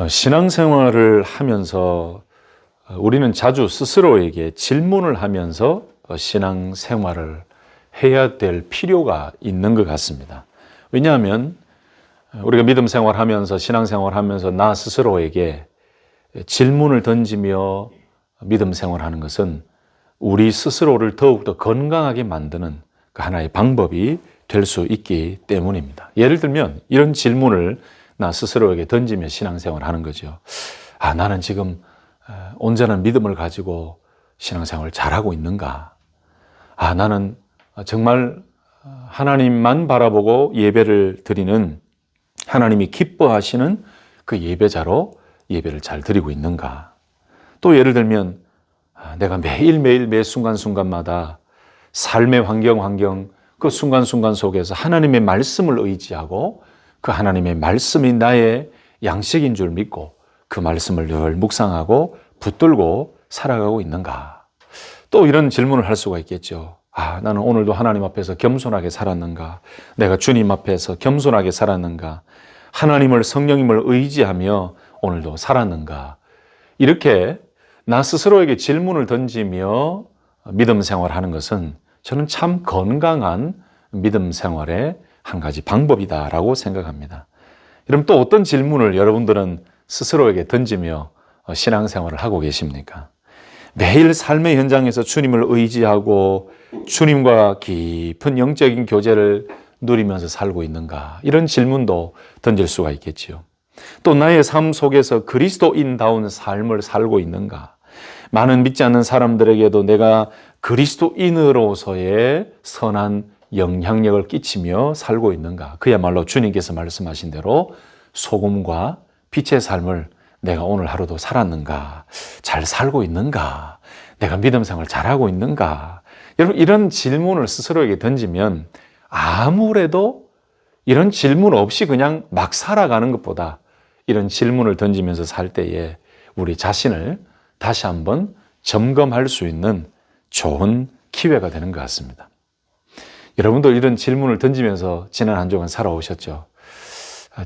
신앙생활을 하면서 우리는 자주 스스로에게 질문을 하면서 신앙생활을 해야 될 필요가 있는 것 같습니다. 왜냐하면 우리가 믿음 생활하면서 신앙생활하면서 나 스스로에게 질문을 던지며 믿음 생활하는 것은 우리 스스로를 더욱더 건강하게 만드는 그 하나의 방법이 될 수 있기 때문입니다. 예를 들면 이런 질문을 나 스스로에게 던지며 신앙생활을 하는 거죠. 나는 지금 온전한 믿음을 가지고 신앙생활을 잘하고 있는가? 나는 정말 하나님만 바라보고 예배를 드리는 하나님이 기뻐하시는 그 예배자로 예배를 잘 드리고 있는가? 또 예를 들면 내가 매일매일 매 순간순간마다 삶의 환경 그 순간순간 속에서 하나님의 말씀을 의지하고 그 하나님의 말씀이 나의 양식인 줄 믿고 그 말씀을 늘 묵상하고 붙들고 살아가고 있는가? 또 이런 질문을 할 수가 있겠죠. 나는 오늘도 하나님 앞에서 겸손하게 살았는가? 내가 주님 앞에서 겸손하게 살았는가? 하나님을 성령님을 의지하며 오늘도 살았는가? 이렇게 나 스스로에게 질문을 던지며 믿음 생활하는 것은 저는 참 건강한 믿음 생활의 한 가지 방법이다라고 생각합니다. 여러분 또 어떤 질문을 여러분들은 스스로에게 던지며 신앙생활을 하고 계십니까? 매일 삶의 현장에서 주님을 의지하고 주님과 깊은 영적인 교제를 누리면서 살고 있는가? 이런 질문도 던질 수가 있겠지요. 또 나의 삶 속에서 그리스도인다운 삶을 살고 있는가? 많은 믿지 않는 사람들에게도 내가 그리스도인으로서의 선한 영향력을 끼치며 살고 있는가? 그야말로 주님께서 말씀하신 대로 소금과 빛의 삶을 내가 오늘 하루도 살았는가? 잘 살고 있는가? 내가 믿음 생활 잘하고 있는가? 여러분 이런 질문을 스스로에게 던지면 아무래도 이런 질문 없이 그냥 막 살아가는 것보다 이런 질문을 던지면서 살 때에 우리 자신을 다시 한번 점검할 수 있는 좋은 기회가 되는 것 같습니다. 여러분도 이런 질문을 던지면서 지난 한 주간 살아오셨죠?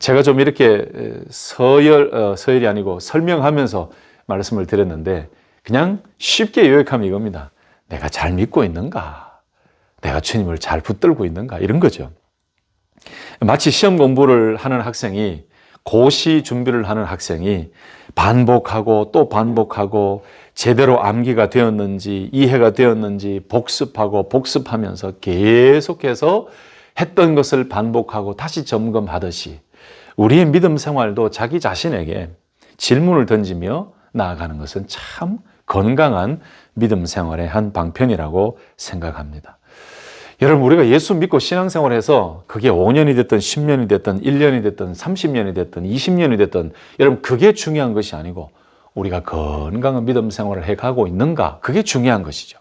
제가 좀 이렇게 서열이 아니고 설명하면서 말씀을 드렸는데 그냥 쉽게 요약하면 이겁니다. 내가 잘 믿고 있는가? 내가 주님을 잘 붙들고 있는가? 이런 거죠. 마치 시험 공부를 하는 학생이 고시 준비를 하는 학생이 반복하고 또 반복하고 제대로 암기가 되었는지 이해가 되었는지 복습하고 복습하면서 계속해서 했던 것을 반복하고 다시 점검하듯이 우리의 믿음 생활도 자기 자신에게 질문을 던지며 나아가는 것은 참 건강한 믿음 생활의 한 방편이라고 생각합니다. 여러분 우리가 예수 믿고 신앙생활해서 그게 5년이 됐든 10년이 됐든 1년이 됐든 30년이 됐든 20년이 됐든 여러분 그게 중요한 것이 아니고 우리가 건강한 믿음 생활을 해가고 있는가 그게 중요한 것이죠.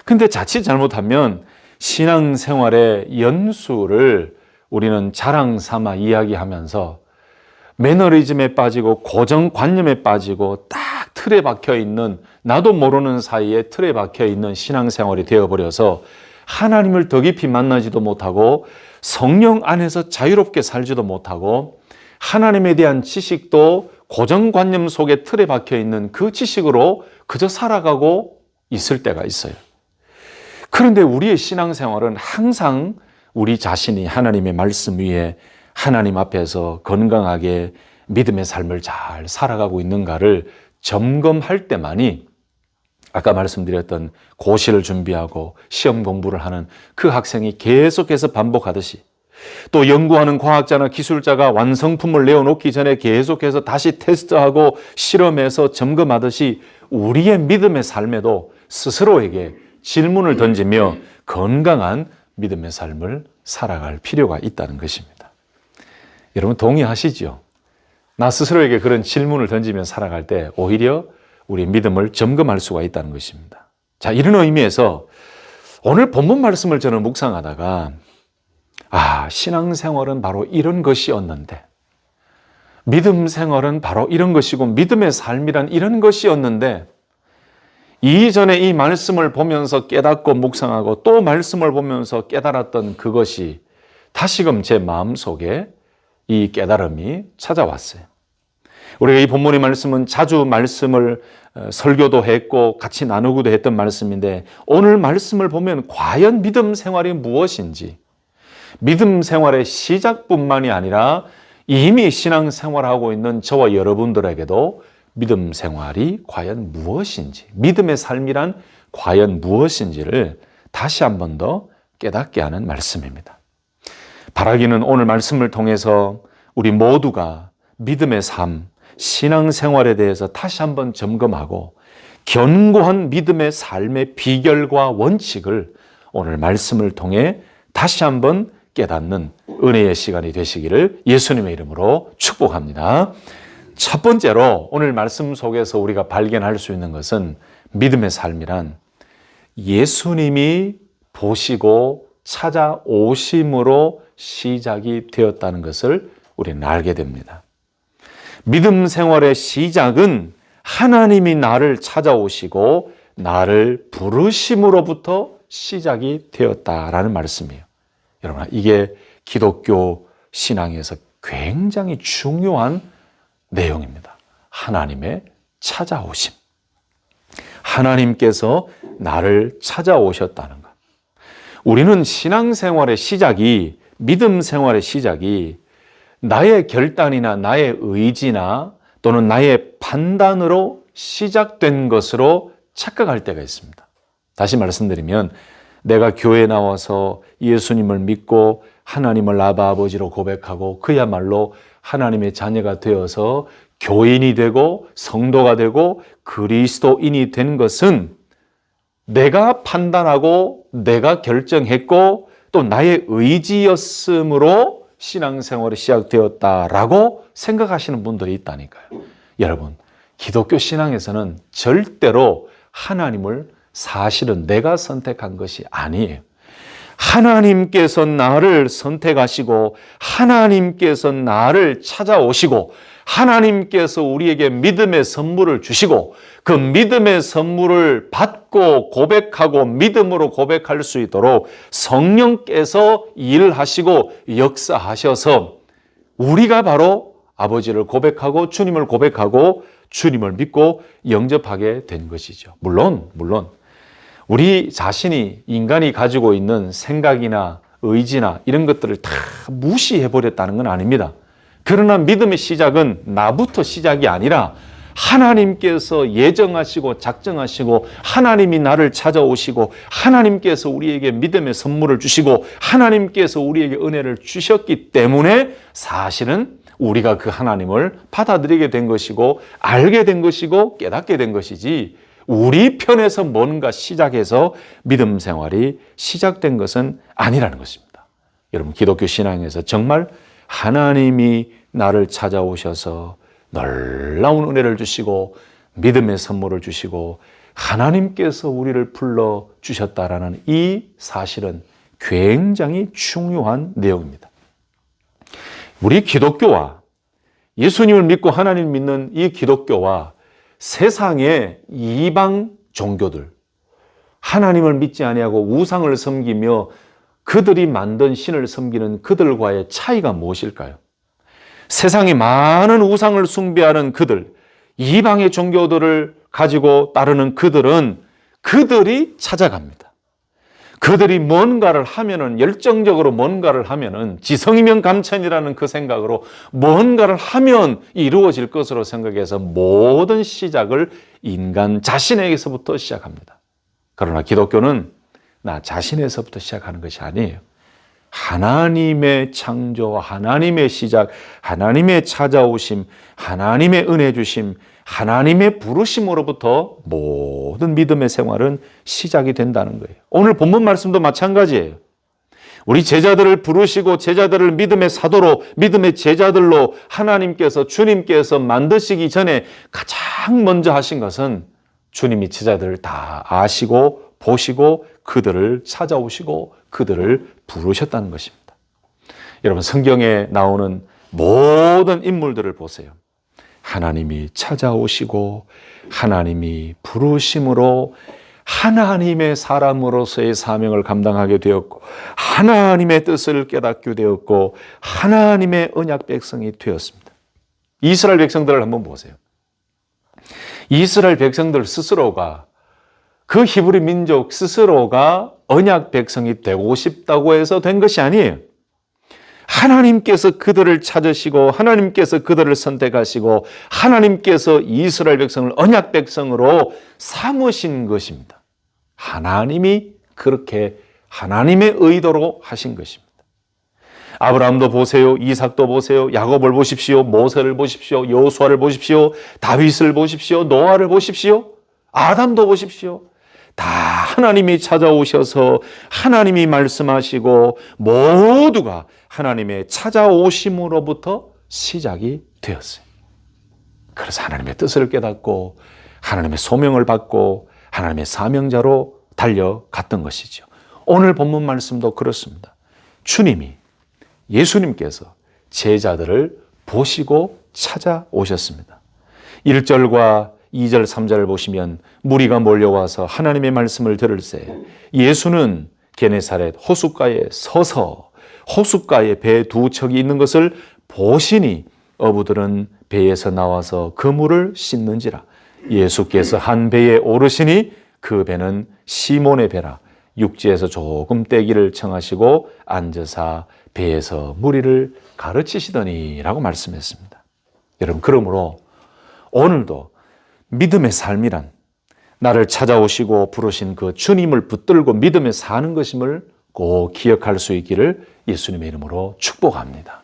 근데 자칫 잘못하면 신앙생활의 연수를 우리는 자랑 삼아 이야기하면서 매너리즘에 빠지고 고정관념에 빠지고 딱 틀에 박혀있는 나도 모르는 사이에 틀에 박혀있는 신앙생활이 되어버려서 하나님을 더 깊이 만나지도 못하고 성령 안에서 자유롭게 살지도 못하고 하나님에 대한 지식도 고정관념 속에 틀에 박혀있는 그 지식으로 그저 살아가고 있을 때가 있어요. 그런데 우리의 신앙생활은 항상 우리 자신이 하나님의 말씀 위에 하나님 앞에서 건강하게 믿음의 삶을 잘 살아가고 있는가를 점검할 때만이 아까 말씀드렸던 고시를 준비하고 시험 공부를 하는 그 학생이 계속해서 반복하듯이 또 연구하는 과학자나 기술자가 완성품을 내어놓기 전에 계속해서 다시 테스트하고 실험해서 점검하듯이 우리의 믿음의 삶에도 스스로에게 질문을 던지며 건강한 믿음의 삶을 살아갈 필요가 있다는 것입니다. 여러분 동의하시죠? 나 스스로에게 그런 질문을 던지며 살아갈 때 오히려 우리 믿음을 점검할 수가 있다는 것입니다. 자, 이런 의미에서 오늘 본문 말씀을 저는 묵상하다가 신앙생활은 바로 이런 것이었는데 믿음 생활은 바로 이런 것이고 믿음의 삶이란 이런 것이었는데 이전에 이 말씀을 보면서 깨닫고 묵상하고 또 말씀을 보면서 깨달았던 그것이 다시금 제 마음속에 이 깨달음이 찾아왔어요. 우리가 이 본문의 말씀은 자주 말씀을 설교도 했고 같이 나누기도 했던 말씀인데, 오늘 말씀을 보면 과연 믿음 생활이 무엇인지, 믿음 생활의 시작뿐만이 아니라 이미 신앙 생활하고 있는 저와 여러분들에게도 믿음 생활이 과연 무엇인지, 믿음의 삶이란 과연 무엇인지를 다시 한 번 더 깨닫게 하는 말씀입니다. 바라기는 오늘 말씀을 통해서 우리 모두가 믿음의 삶, 신앙생활에 대해서 다시 한번 점검하고 견고한 믿음의 삶의 비결과 원칙을 오늘 말씀을 통해 다시 한번 깨닫는 은혜의 시간이 되시기를 예수님의 이름으로 축복합니다. 첫 번째로 오늘 말씀 속에서 우리가 발견할 수 있는 것은, 믿음의 삶이란 예수님이 보시고 찾아오심으로 시작이 되었다는 것을 우리는 알게 됩니다. 믿음 생활의 시작은 하나님이 나를 찾아오시고 나를 부르심으로부터 시작이 되었다라는 말씀이에요. 여러분, 이게 기독교 신앙에서 굉장히 중요한 내용입니다. 하나님의 찾아오심. 하나님께서 나를 찾아오셨다는 것. 우리는 신앙생활의 시작이, 믿음 생활의 시작이 나의 결단이나 나의 의지나 또는 나의 판단으로 시작된 것으로 착각할 때가 있습니다. 다시 말씀드리면, 내가 교회에 나와서 예수님을 믿고 하나님을 아바 아버지로 고백하고 그야말로 하나님의 자녀가 되어서 교인이 되고 성도가 되고 그리스도인이 된 것은 내가 판단하고 내가 결정했고 또 나의 의지였으므로 신앙생활이 시작되었다라고 생각하시는 분들이 있다니까요. 여러분, 기독교 신앙에서는 절대로 하나님을 사실은 내가 선택한 것이 아니에요. 하나님께서 나를 선택하시고 하나님께서 나를 찾아오시고 하나님께서 우리에게 믿음의 선물을 주시고 그 믿음의 선물을 받고 고백하고 믿음으로 고백할 수 있도록 성령께서 일하시고 역사하셔서 우리가 바로 아버지를 고백하고 주님을 고백하고 주님을 믿고 영접하게 된 것이죠. 물론 우리 자신이, 인간이 가지고 있는 생각이나 의지나 이런 것들을 다 무시해버렸다는 건 아닙니다. 그러나 믿음의 시작은 나부터 시작이 아니라 하나님께서 예정하시고 작정하시고 하나님이 나를 찾아오시고 하나님께서 우리에게 믿음의 선물을 주시고 하나님께서 우리에게 은혜를 주셨기 때문에 사실은 우리가 그 하나님을 받아들이게 된 것이고 알게 된 것이고 깨닫게 된 것이지, 우리 편에서 뭔가 시작해서 믿음 생활이 시작된 것은 아니라는 것입니다. 여러분, 기독교 신앙에서 정말 하나님이 나를 찾아오셔서 놀라운 은혜를 주시고 믿음의 선물을 주시고 하나님께서 우리를 불러주셨다라는 이 사실은 굉장히 중요한 내용입니다. 우리 기독교와 예수님을 믿고 하나님을 믿는 이 기독교와 세상의 이방 종교들, 하나님을 믿지 아니하고 우상을 섬기며 그들이 만든 신을 섬기는 그들과의 차이가 무엇일까요? 세상에 많은 우상을 숭배하는 그들, 이방의 종교들을 가지고 따르는 그들은 그들이 찾아갑니다. 그들이 뭔가를 하면은, 열정적으로 뭔가를 하면은, 지성이면 감천이라는 그 생각으로 뭔가를 하면 이루어질 것으로 생각해서 모든 시작을 인간 자신에게서부터 시작합니다. 그러나 기독교는 나 자신에서부터 시작하는 것이 아니에요. 하나님의 창조, 하나님의 시작, 하나님의 찾아오심, 하나님의 은혜 주심, 하나님의 부르심으로부터 모든 믿음의 생활은 시작이 된다는 거예요. 오늘 본문 말씀도 마찬가지예요. 우리 제자들을 부르시고 제자들을 믿음의 사도로, 믿음의 제자들로 하나님께서, 주님께서 만드시기 전에 가장 먼저 하신 것은 주님이 제자들을 다 아시고 보시고 그들을 찾아오시고 그들을 부르셨다는 것입니다. 여러분, 성경에 나오는 모든 인물들을 보세요. 하나님이 찾아오시고 하나님이 부르심으로 하나님의 사람으로서의 사명을 감당하게 되었고 하나님의 뜻을 깨닫게 되었고 하나님의 언약 백성이 되었습니다. 이스라엘 백성들을 한번 보세요. 이스라엘 백성들 스스로가, 그 히브리 민족 스스로가 언약 백성이 되고 싶다고 해서 된 것이 아니에요. 하나님께서 그들을 찾으시고 하나님께서 그들을 선택하시고 하나님께서 이스라엘 백성을 언약 백성으로 삼으신 것입니다. 하나님이 그렇게 하나님의 의도로 하신 것입니다. 아브라함도 보세요. 이삭도 보세요. 야곱을 보십시오. 모세를 보십시오. 여호수아를 보십시오. 다윗을 보십시오. 노아를 보십시오. 아담도 보십시오. 다 하나님이 찾아오셔서 하나님이 말씀하시고 모두가 하나님의 찾아오심으로부터 시작이 되었어요. 그래서 하나님의 뜻을 깨닫고 하나님의 소명을 받고 하나님의 사명자로 달려갔던 것이죠. 오늘 본문 말씀도 그렇습니다. 주님이, 예수님께서 제자들을 보시고 찾아오셨습니다. 1절과 2절, 3절을 보시면 무리가 몰려와서 하나님의 말씀을 들을새 예수는 게네사렛 호숫가에 서서 호숫가에 배 두 척이 있는 것을 보시니 어부들은 배에서 나와서 그물을 씻는지라. 예수께서 한 배에 오르시니 그 배는 시몬의 배라. 육지에서 조금 떼기를 청하시고 앉으사 배에서 무리를 가르치시더니 라고 말씀했습니다. 여러분, 그러므로 오늘도 믿음의 삶이란 나를 찾아오시고 부르신 그 주님을 붙들고 믿음에 사는 것임을 꼭 기억할 수 있기를 예수님의 이름으로 축복합니다.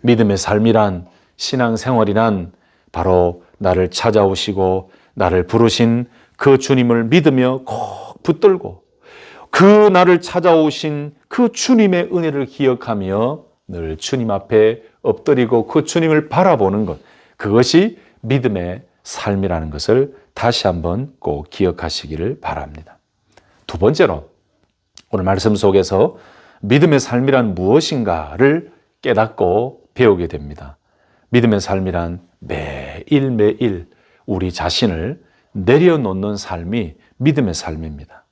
믿음의 삶이란, 신앙생활이란 바로 나를 찾아오시고 나를 부르신 그 주님을 믿으며 꼭 붙들고 그 나를 찾아오신 그 주님의 은혜를 기억하며 늘 주님 앞에 엎드리고 그 주님을 바라보는 것, 그것이 믿음의 삶이라는 것을 다시 한번 꼭 기억하시기를 바랍니다. 두 번째로 오늘 말씀 속에서 믿음의 삶이란 무엇인가를 깨닫고 배우게 됩니다. 믿음의 삶이란 매일매일 우리 자신을 내려놓는 삶이 믿음의 삶입니다.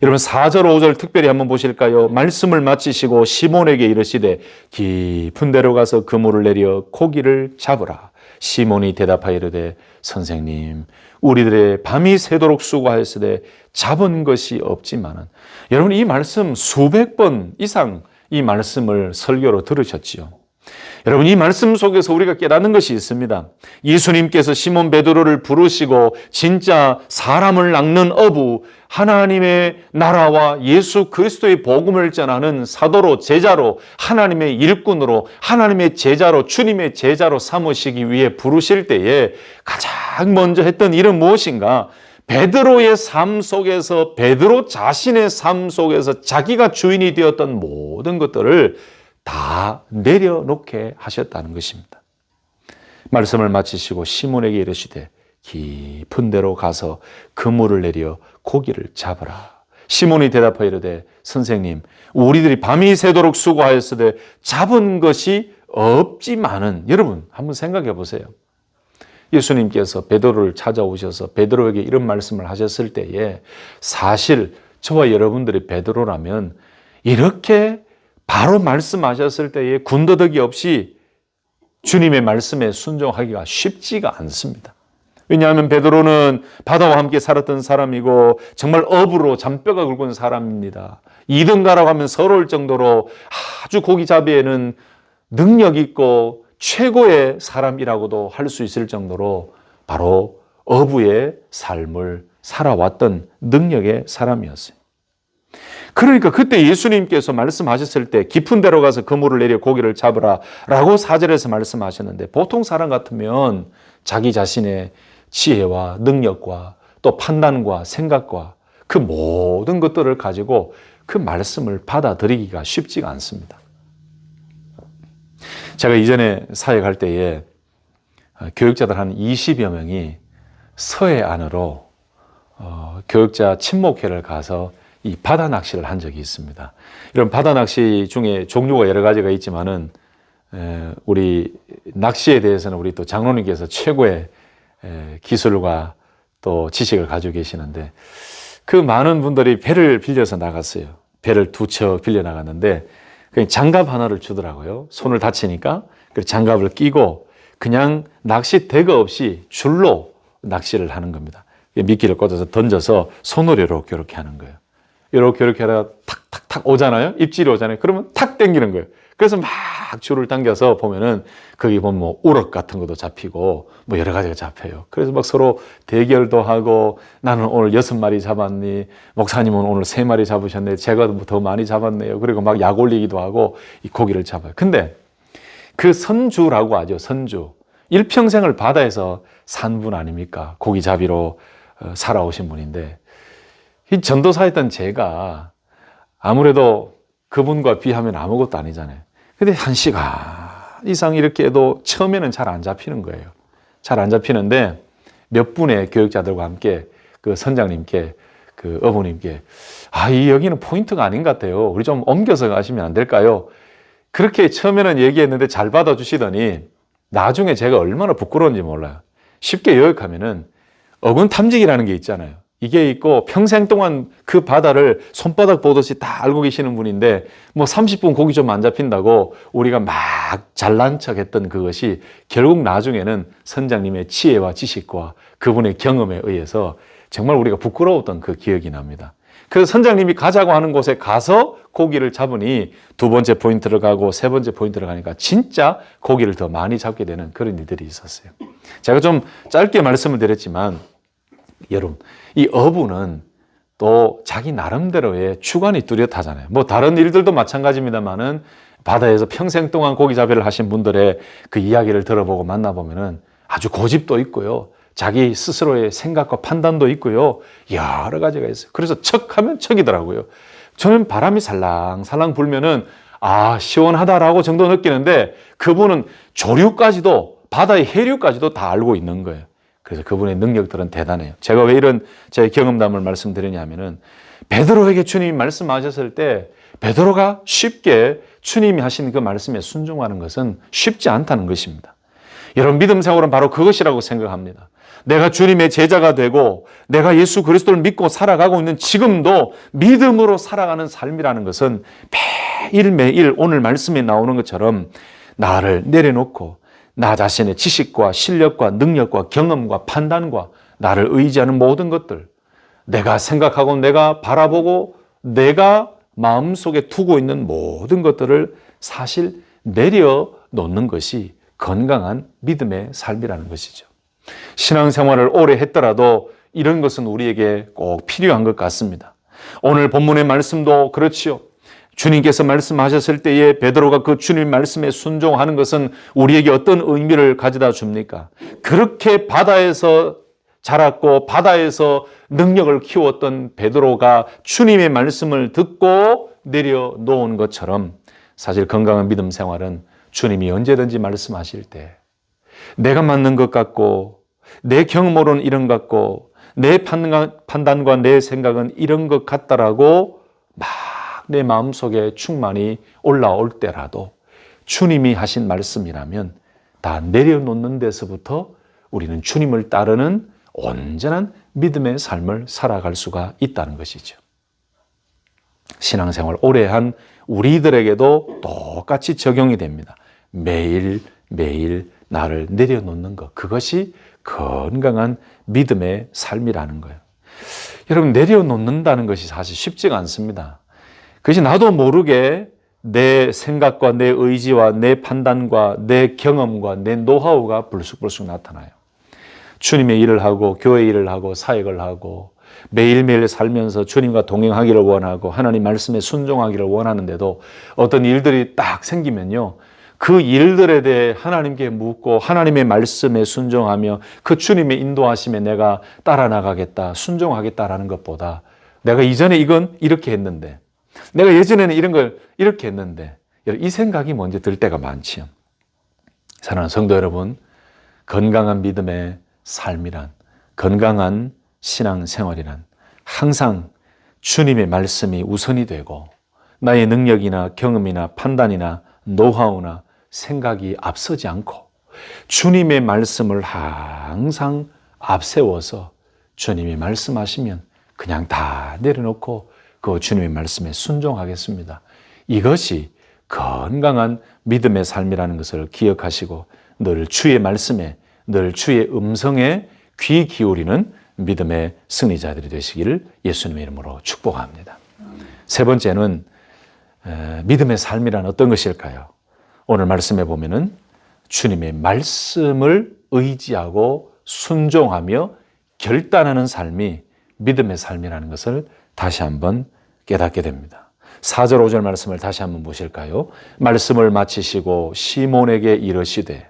여러분 4절 5절 특별히 한번 보실까요? 말씀을 마치시고 시몬에게 이르시되 깊은 데로 가서 그물을 내려 고기를 잡으라. 시몬이 대답하여 이르되 선생님 우리들의 밤이 새도록 수고하였으되 잡은 것이 없지만은. 여러분 이 말씀 수백 번 이상 이 말씀을 설교로 들으셨지요. 여러분 이 말씀 속에서 우리가 깨닫는 것이 있습니다. 예수님께서 시몬 베드로를 부르시고 진짜 사람을 낚는 어부, 하나님의 나라와 예수 그리스도의 복음을 전하는 사도로, 제자로, 하나님의 일꾼으로, 하나님의 제자로, 주님의 제자로 삼으시기 위해 부르실 때에 가장 먼저 했던 일은 무엇인가? 베드로의 삶 속에서, 베드로 자신의 삶 속에서 자기가 주인이 되었던 모든 것들을 다 내려놓게 하셨다는 것입니다. 말씀을 마치시고 시몬에게 이르시되 깊은 데로 가서 그물을 내려 고기를 잡으라. 시몬이 대답하여 이르되 선생님 우리들이 밤이 새도록 수고하였으되 잡은 것이 없지만은. 여러분 한번 생각해 보세요. 예수님께서 베드로를 찾아오셔서 베드로에게 이런 말씀을 하셨을 때에 사실 저와 여러분들이 베드로라면 이렇게 바로 말씀하셨을 때에 군더더기 없이 주님의 말씀에 순종하기가 쉽지가 않습니다. 왜냐하면 베드로는 바다와 함께 살았던 사람이고 정말 어부로 잔뼈가 굵은 사람입니다. 2등 가라고 하면 서러울 정도로 아주 고기잡이에는 능력 있고 최고의 사람이라고도 할 수 있을 정도로 바로 어부의 삶을 살아왔던 능력의 사람이었어요. 그러니까 그때 예수님께서 말씀하셨을 때 깊은 데로 가서 그물을 내려 고기를 잡으라 라고 4절에서 말씀하셨는데 보통 사람 같으면 자기 자신의 지혜와 능력과 또 판단과 생각과 그 모든 것들을 가지고 그 말씀을 받아들이기가 쉽지가 않습니다. 제가 이전에 사역할 때에 교육자들 한 20여 명이 서해 안으로 교육자 친목회를 가서 이 바다 낚시를 한 적이 있습니다. 이런 바다 낚시 중에 종류가 여러 가지가 있지만은 우리 낚시에 대해서는 우리 또 장로님께서 최고의 기술과 또 지식을 가지고 계시는데 그 많은 분들이 배를 빌려서 나갔어요. 배를 2척 빌려 나갔는데 그냥 장갑 하나를 주더라고요. 손을 다치니까. 그래서 장갑을 끼고 그냥 낚싯대가 없이 줄로 낚시를 하는 겁니다. 미끼를 꽂아서 던져서 손으로 이렇게 하는 거예요. 이렇게 하다가 탁탁탁 오잖아요. 입질이 오잖아요. 그러면 탁 당기는 거예요. 그래서 막 줄을 당겨서 보면은 거기 보면 뭐 우럭 같은 것도 잡히고 뭐 여러 가지가 잡혀요. 그래서 막 서로 대결도 하고 나는 오늘 6마리 잡았니? 목사님은 오늘 3마리 잡으셨네. 제가 더 많이 잡았네요. 그리고 막 약 올리기도 하고 이 고기를 잡아요. 근데 그 선주라고 하죠. 선주. 일평생을 바다에서 산 분 아닙니까? 고기 잡이로 살아오신 분인데 이 전도사였던 제가 아무래도 그분과 비하면 아무것도 아니잖아요. 근데 1시간 이상 이렇게 해도 처음에는 잘 안 잡히는 거예요. 잘 안 잡히는데 몇 분의 교육자들과 함께 그 선장님께 그 어부님께 이 여기는 포인트가 아닌 것 같아요. 우리 좀 옮겨서 가시면 안 될까요? 그렇게 처음에는 얘기했는데 잘 받아주시더니 나중에 제가 얼마나 부끄러운지 몰라요. 쉽게 요약하면은 어군 탐지기라는 게 있잖아요. 이게 있고 평생 동안 그 바다를 손바닥 보듯이 다 알고 계시는 분인데 뭐 30분 고기 좀 안 잡힌다고 우리가 막 잘난 척했던 그것이 결국 나중에는 선장님의 지혜와 지식과 그분의 경험에 의해서 정말 우리가 부끄러웠던 그 기억이 납니다. 그래서 선장님이 가자고 하는 곳에 가서 고기를 잡으니 2번째 포인트를 가고 3번째 포인트를 가니까 진짜 고기를 더 많이 잡게 되는 그런 일들이 있었어요. 제가 좀 짧게 말씀을 드렸지만 여러분, 이 어부는 또 자기 나름대로의 주관이 뚜렷하잖아요. 뭐 다른 일들도 마찬가지입니다만은 바다에서 평생 동안 고기 잡이를 하신 분들의 그 이야기를 들어보고 만나보면은 아주 고집도 있고요. 자기 스스로의 생각과 판단도 있고요. 여러 가지가 있어요. 그래서 척하면 척이더라고요. 저는 바람이 살랑살랑 불면은 시원하다라고 정도 느끼는데 그분은 조류까지도 바다의 해류까지도 다 알고 있는 거예요. 그래서 그분의 능력들은 대단해요. 제가 왜 이런 제 경험담을 말씀드리냐면은 베드로에게 주님이 말씀하셨을 때 베드로가 쉽게 주님이 하신 그 말씀에 순종하는 것은 쉽지 않다는 것입니다. 여러분 믿음 생활은 바로 그것이라고 생각합니다. 내가 주님의 제자가 되고 내가 예수 그리스도를 믿고 살아가고 있는 지금도 믿음으로 살아가는 삶이라는 것은 매일매일 오늘 말씀에 나오는 것처럼 나를 내려놓고 나 자신의 지식과 실력과 능력과 경험과 판단과 나를 의지하는 모든 것들, 내가 생각하고 내가 바라보고 내가 마음속에 두고 있는 모든 것들을 사실 내려놓는 것이 건강한 믿음의 삶이라는 것이죠. 신앙생활을 오래 했더라도 이런 것은 우리에게 꼭 필요한 것 같습니다. 오늘 본문의 말씀도 그렇지요. 주님께서 말씀하셨을 때에 베드로가 그 주님 말씀에 순종하는 것은 우리에게 어떤 의미를 가져다 줍니까? 그렇게 바다에서 자랐고 바다에서 능력을 키웠던 베드로가 주님의 말씀을 듣고 내려놓은 것처럼 사실 건강한 믿음 생활은 주님이 언제든지 말씀하실 때 내가 맞는 것 같고 내 경험으로는 이런 것 같고 내 판단과 내 생각은 이런 것 같다라고 막 내 마음속에 충만이 올라올 때라도 주님이 하신 말씀이라면 다 내려놓는 데서부터 우리는 주님을 따르는 온전한 믿음의 삶을 살아갈 수가 있다는 것이죠. 신앙생활 오래 한 우리들에게도 똑같이 적용이 됩니다. 매일매일 나를 내려놓는 것, 그것이 건강한 믿음의 삶이라는 거예요. 여러분, 내려놓는다는 것이 사실 쉽지가 않습니다. 그것이 나도 모르게 내 생각과 내 의지와 내 판단과 내 경험과 내 노하우가 불쑥불쑥 나타나요. 주님의 일을 하고 교회 일을 하고 사역을 하고 매일매일 살면서 주님과 동행하기를 원하고 하나님 말씀에 순종하기를 원하는데도 어떤 일들이 딱 생기면요, 그 일들에 대해 하나님께 묻고 하나님의 말씀에 순종하며 그 주님의 인도하심에 내가 따라 나가겠다, 순종하겠다라는 것보다 내가 이전에 이건 이렇게 했는데, 내가 예전에는 이런 걸 이렇게 했는데, 이 생각이 먼저 들 때가 많지요. 사랑하는 성도 여러분, 건강한 믿음의 삶이란, 건강한 신앙생활이란 항상 주님의 말씀이 우선이 되고 나의 능력이나 경험이나 판단이나 노하우나 생각이 앞서지 않고 주님의 말씀을 항상 앞세워서 주님이 말씀하시면 그냥 다 내려놓고 그 주님의 말씀에 순종하겠습니다. 이것이 건강한 믿음의 삶이라는 것을 기억하시고 늘 주의 말씀에, 늘 주의 음성에 귀 기울이는 믿음의 승리자들이 되시기를 예수님의 이름으로 축복합니다. 세 번째는 믿음의 삶이란 어떤 것일까요? 오늘 말씀에 보면은 주님의 말씀을 의지하고 순종하며 결단하는 삶이 믿음의 삶이라는 것을 다시 한번 깨닫게 됩니다. 4절 5절 말씀을 다시 한번 보실까요? 말씀을 마치시고 시몬에게 이르시되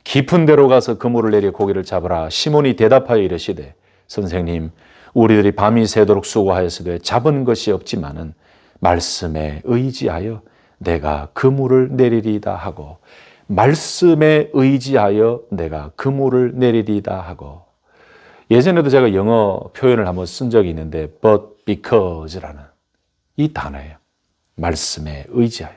깊은 데로 가서 그물을 내려 고기를 잡으라. 시몬이 대답하여 이르시되 선생님, 우리들이 밤이 새도록 수고하였으되 잡은 것이 없지만은 말씀에 의지하여 내가 그물을 내리리다 하고, 말씀에 의지하여 내가 그물을 내리리다 하고. 예전에도 제가 영어 표현을 한번 쓴 적이 있는데 but because라는 이 단어예요. 말씀에 의지하여.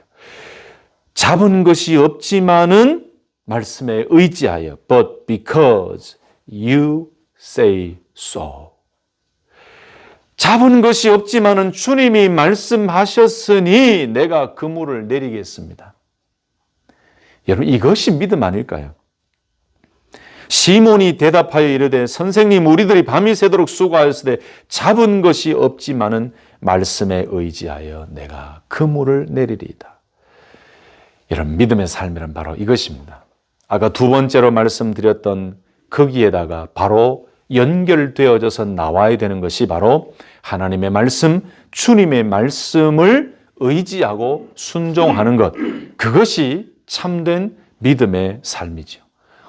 잡은 것이 없지만은 말씀에 의지하여 but because you say so. 잡은 것이 없지만은 주님이 말씀하셨으니 내가 그물을 내리겠습니다. 여러분, 이것이 믿음 아닐까요? 시몬이 대답하여 이르되 선생님, 우리들이 밤이 새도록 수고하였으되 잡은 것이 없지만은 말씀에 의지하여 내가 그물을 내리리이다. 여러분, 믿음의 삶이란 바로 이것입니다. 아까 두 번째로 말씀드렸던 거기에다가 바로 연결되어져서 나와야 되는 것이 바로 하나님의 말씀, 주님의 말씀을 의지하고 순종하는 것. 그것이 참된 믿음의 삶이죠.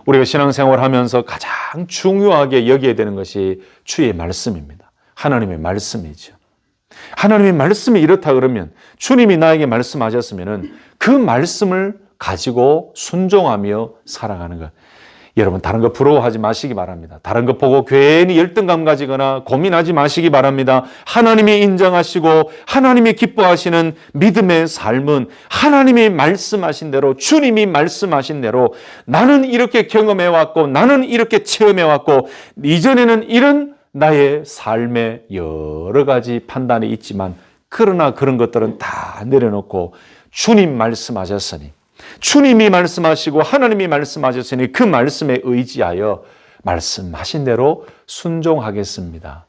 우리가 신앙생활 하면서 가장 중요하게 여겨야 되는 것이 주의 말씀입니다. 하나님의 말씀이죠. 하나님의 말씀이 이렇다 그러면, 주님이 나에게 말씀하셨으면 그 말씀을 가지고 순종하며 살아가는 것. 여러분, 다른 거 부러워하지 마시기 바랍니다. 다른 거 보고 괜히 열등감 가지거나 고민하지 마시기 바랍니다. 하나님이 인정하시고 하나님이 기뻐하시는 믿음의 삶은 하나님이 말씀하신 대로, 주님이 말씀하신 대로 나는 이렇게 경험해왔고 나는 이렇게 체험해왔고 이전에는 이런 나의 삶의 여러 가지 판단이 있지만, 그러나 그런 것들은 다 내려놓고 주님 말씀하셨으니, 주님이 말씀하시고 하나님이 말씀하셨으니 그 말씀에 의지하여 말씀하신 대로 순종하겠습니다.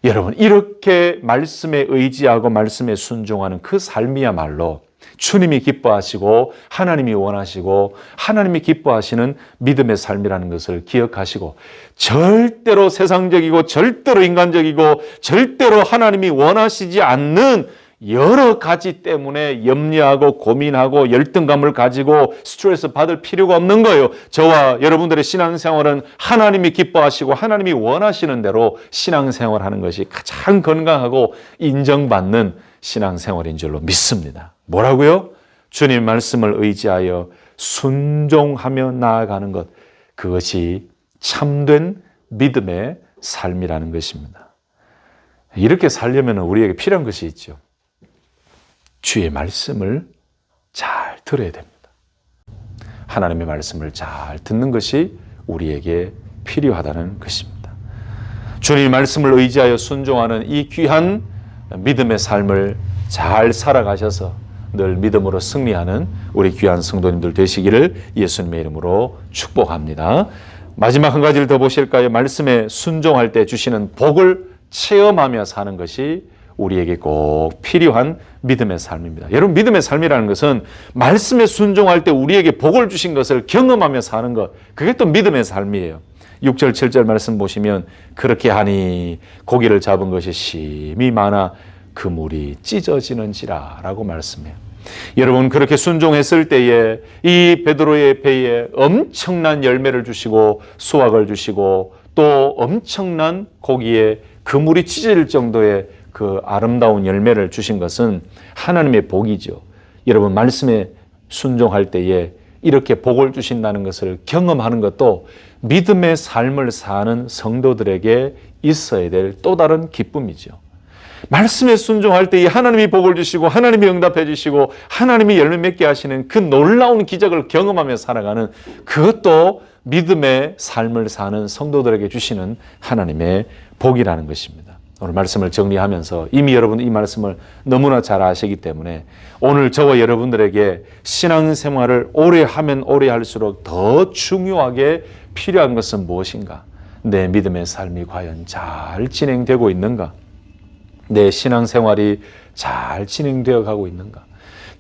여러분, 이렇게 말씀에 의지하고 말씀에 순종하는 그 삶이야말로 주님이 기뻐하시고 하나님이 원하시고 하나님이 기뻐하시는 믿음의 삶이라는 것을 기억하시고, 절대로 세상적이고 절대로 인간적이고 절대로 하나님이 원하시지 않는 여러 가지 때문에 염려하고 고민하고 열등감을 가지고 스트레스 받을 필요가 없는 거예요. 저와 여러분들의 신앙생활은 하나님이 기뻐하시고 하나님이 원하시는 대로 신앙생활하는 것이 가장 건강하고 인정받는 신앙생활인 줄로 믿습니다. 뭐라고요? 주님 말씀을 의지하여 순종하며 나아가는 것, 그것이 참된 믿음의 삶이라는 것입니다. 이렇게 살려면 우리에게 필요한 것이 있죠. 주의 말씀을 잘 들어야 됩니다. 하나님의 말씀을 잘 듣는 것이 우리에게 필요하다는 것입니다. 주님의 말씀을 의지하여 순종하는 이 귀한 믿음의 삶을 잘 살아가셔서 늘 믿음으로 승리하는 우리 귀한 성도님들 되시기를 예수님의 이름으로 축복합니다. 마지막 한 가지를 더 보실까요? 말씀에 순종할 때 주시는 복을 체험하며 사는 것이 우리에게 꼭 필요한 믿음의 삶입니다. 여러분, 믿음의 삶이라는 것은 말씀에 순종할 때 우리에게 복을 주신 것을 경험하며 사는 것, 그게 또 믿음의 삶이에요. 6절 7절 말씀 보시면 그렇게 하니 고기를 잡은 것이 심히 많아 그물이 찢어지는지라 라고 말씀해요. 여러분, 그렇게 순종했을 때에 이 베드로의 배에 엄청난 열매를 주시고 수확을 주시고 또 엄청난 고기에 그물이 찢어질 정도의 그 아름다운 열매를 주신 것은 하나님의 복이죠. 여러분, 말씀에 순종할 때에 이렇게 복을 주신다는 것을 경험하는 것도 믿음의 삶을 사는 성도들에게 있어야 될 또 다른 기쁨이죠. 말씀에 순종할 때 하나님이 복을 주시고 하나님이 응답해 주시고 하나님이 열매 맺게 하시는 그 놀라운 기적을 경험하며 살아가는, 그것도 믿음의 삶을 사는 성도들에게 주시는 하나님의 복이라는 것입니다. 오늘 말씀을 정리하면서 이미 여러분 이 말씀을 너무나 잘 아시기 때문에 오늘 저와 여러분들에게 신앙생활을 오래 하면 오래 할수록 더 중요하게 필요한 것은 무엇인가? 내 믿음의 삶이 과연 잘 진행되고 있는가? 내 신앙생활이 잘 진행되어 가고 있는가?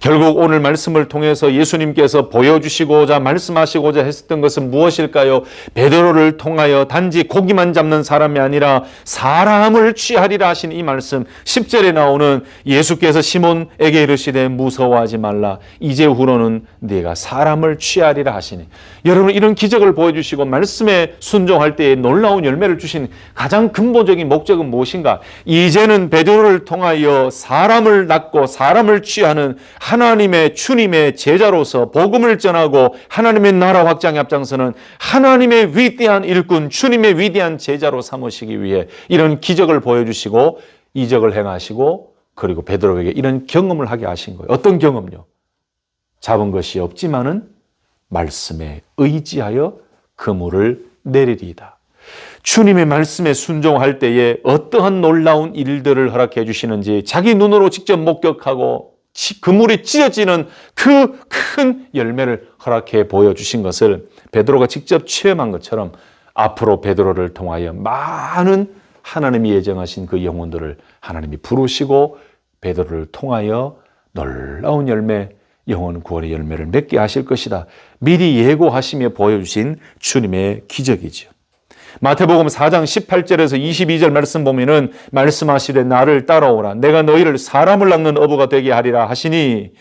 결국 오늘 말씀을 통해서 예수님께서 보여주시고자 말씀하시고자 했었던 것은 무엇일까요? 베드로를 통하여 단지 고기만 잡는 사람이 아니라 사람을 취하리라 하신 이 말씀 10절에 나오는 예수께서 시몬에게 이르시되 무서워하지 말라 이제후로는 네가 사람을 취하리라 하시니 여러분 이런 기적을 보여주시고 말씀에 순종할 때에 놀라운 열매를 주신 가장 근본적인 목적은 무엇인가? 이제는 베드로를 통하여 사람을 낳고 사람을 취하는 하나님의 주님의 제자로서 복음을 전하고 하나님의 나라 확장에 앞장서는 하나님의 위대한 일꾼 주님의 위대한 제자로 삼으시기 위해 이런 기적을 보여주시고 이적을 행하시고 그리고 베드로에게 이런 경험을 하게 하신 거예요. 어떤 경험요? 잡은 것이 없지만은 말씀에 의지하여 그물을 내리리이다. 주님의 말씀에 순종할 때에 어떠한 놀라운 일들을 허락해 주시는지 자기 눈으로 직접 목격하고 그물이 찢어지는 그 큰 열매를 허락해 보여주신 것을 베드로가 직접 체험한 것처럼 앞으로 베드로를 통하여 많은 하나님이 예정하신 그 영혼들을 하나님이 부르시고 베드로를 통하여 놀라운 열매, 영혼 구원의 열매를 맺게 하실 것이다. 미리 예고하시며 보여주신 주님의 기적이죠. 마태복음 4장 18절에서 22절 말씀 보면은 말씀하시되 나를 따라오라 내가 너희를 사람을 낚는 어부가 되게 하리라 하시니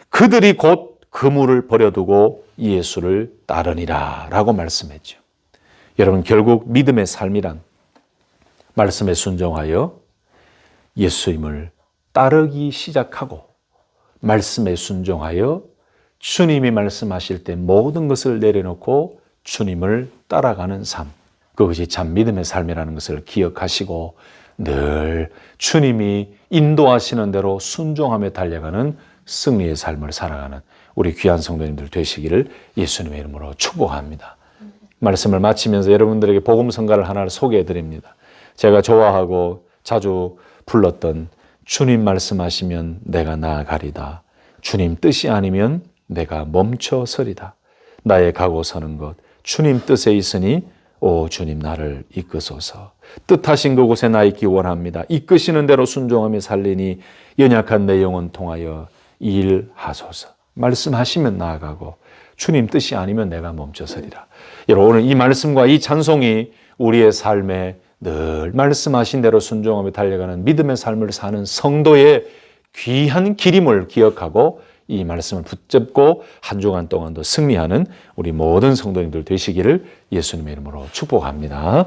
그들이 곧 그물을 버려두고 예수를 따르니라 라고 말씀했죠. 여러분 결국 믿음의 삶이란 말씀에 순종하여 예수님을 따르기 시작하고 말씀에 순종하여 주님이 말씀하실 때 모든 것을 내려놓고 주님을 따라가는 삶, 그것이 참 믿음의 삶이라는 것을 기억하시고 늘 주님이 인도하시는 대로 순종하며 달려가는 승리의 삶을 살아가는 우리 귀한 성도님들 되시기를 예수님의 이름으로 축복합니다. 말씀을 마치면서 여러분들에게 복음 성가를 하나를 소개해 드립니다. 제가 좋아하고 자주 불렀던 주님 말씀하시면 내가 나아가리다. 주님 뜻이 아니면 내가 멈춰서리다. 나의 가고 서는 것 주님 뜻에 있으니 오 주님 나를 이끄소서. 뜻하신 그곳에 나 있기 원합니다. 이끄시는 대로 순종하며 살리니 연약한 내 영혼 통하여 일하소서. 말씀하시면 나아가고 주님 뜻이 아니면 내가 멈춰서리라. 여러분 오늘 이 말씀과 이 찬송이 우리의 삶에 늘 말씀하신 대로 순종하며 달려가는 믿음의 삶을 사는 성도의 귀한 기림을 기억하고 이 말씀을 붙잡고 한 주간 동안도 승리하는 우리 모든 성도님들 되시기를 예수님의 이름으로 축복합니다.